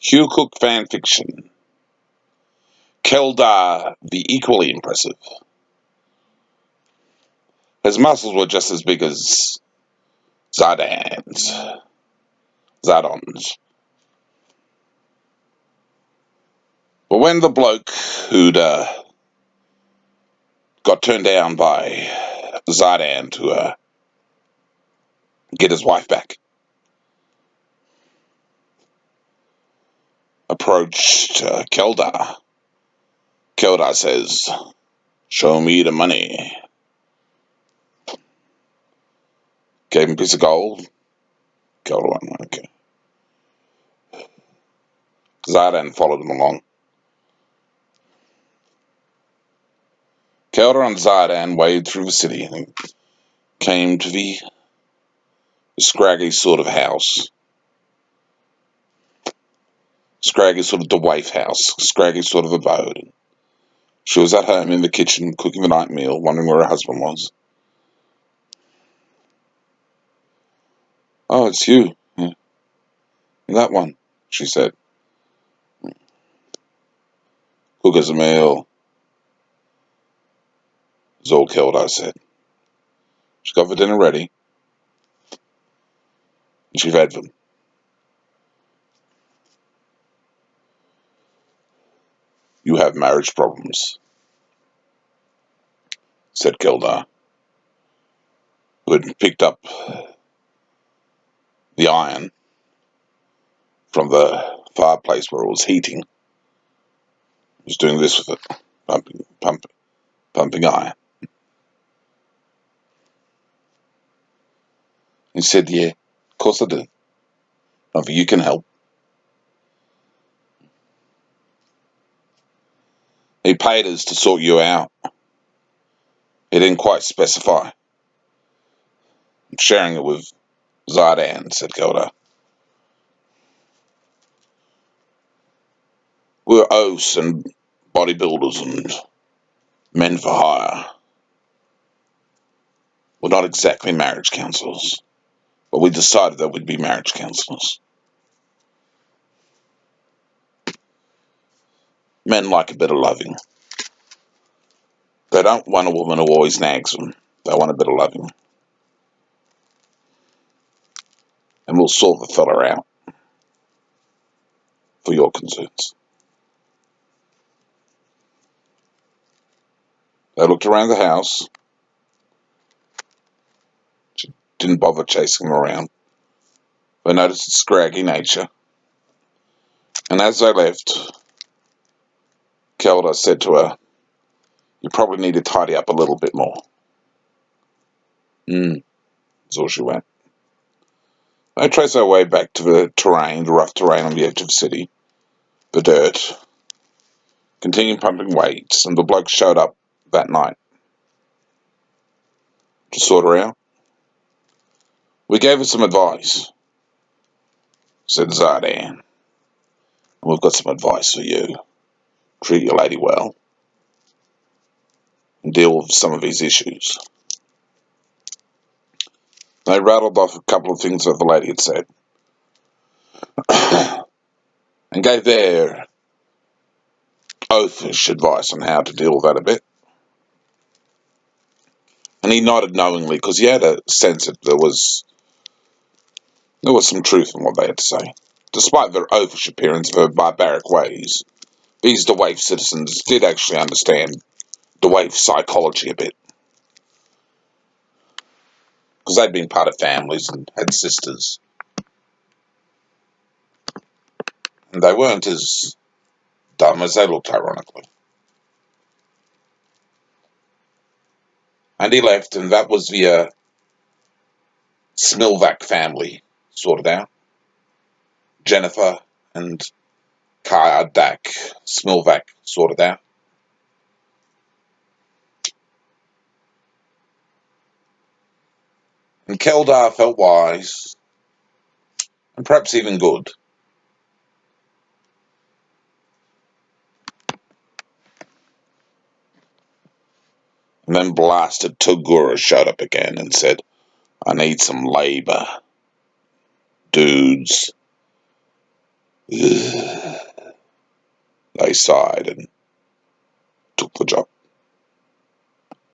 Hugh Cook Fanfiction. Kheldar, the equally impressive. His muscles were just as big as Zardon's. But when the bloke who'd got turned down by Zardon to get his wife back, approached Kheldar, Kheldar says, "Show me the money." Gave him a piece of gold. Kheldar went, okay. Zardon followed him along. Kheldar and Zardon waded through the city and came to the scraggy sort of house. Scraggy sort of the wife house. Scraggy sort of abode. She was at home in the kitchen cooking the night meal, wondering where her husband was. "Oh, it's you. Yeah. That one," she said. "Cook us a meal," is all Kheldar said. She got the dinner ready, and she fed them. "You have marriage problems," said Kheldar, who had picked up the iron from the fireplace where it was heating. He was doing this with it, pumping iron. He said, "Yeah, of course I do. Nothing you can help." "He paid us to sort you out. He didn't quite specify." "I'm sharing it with Zardon," said Kheldar. "We're oafs and bodybuilders and men for hire. We're not exactly marriage counsellors, but we decided that we'd be marriage counsellors. Men like a bit of loving. They don't want a woman who always nags them. They want a bit of loving. And we'll sort the fella out for your concerns." They looked around the house. She didn't bother chasing him around. They noticed its scraggy nature. And as they left, Kheldar said to her, "You probably need to tidy up a little bit more." That's all she went. They traced their way back to the rough terrain on the edge of the city, the dirt, continued pumping weights, and the bloke showed up that night to sort her out. "We gave her some advice," said Zardon. "We've got some advice for you. Treat your lady well and deal with some of these issues." They rattled off a couple of things that the lady had said and gave their oafish advice on how to deal with that a bit. And he nodded knowingly because he had a sense that there was some truth in what they had to say. Despite their oafish appearance of their barbaric ways, these Dwaif citizens did actually understand Dwaif psychology a bit, because they'd been part of families and had sisters, and they weren't as dumb as they looked, ironically. And he left, and that was the Smilvac family sorted out. Jennifer and Kardak Smilvac sorted out. And Kheldar felt wise, and perhaps even good. And then blasted Togura showed up again and said, "I need some labor, dudes." Ugh. They sighed and took the job.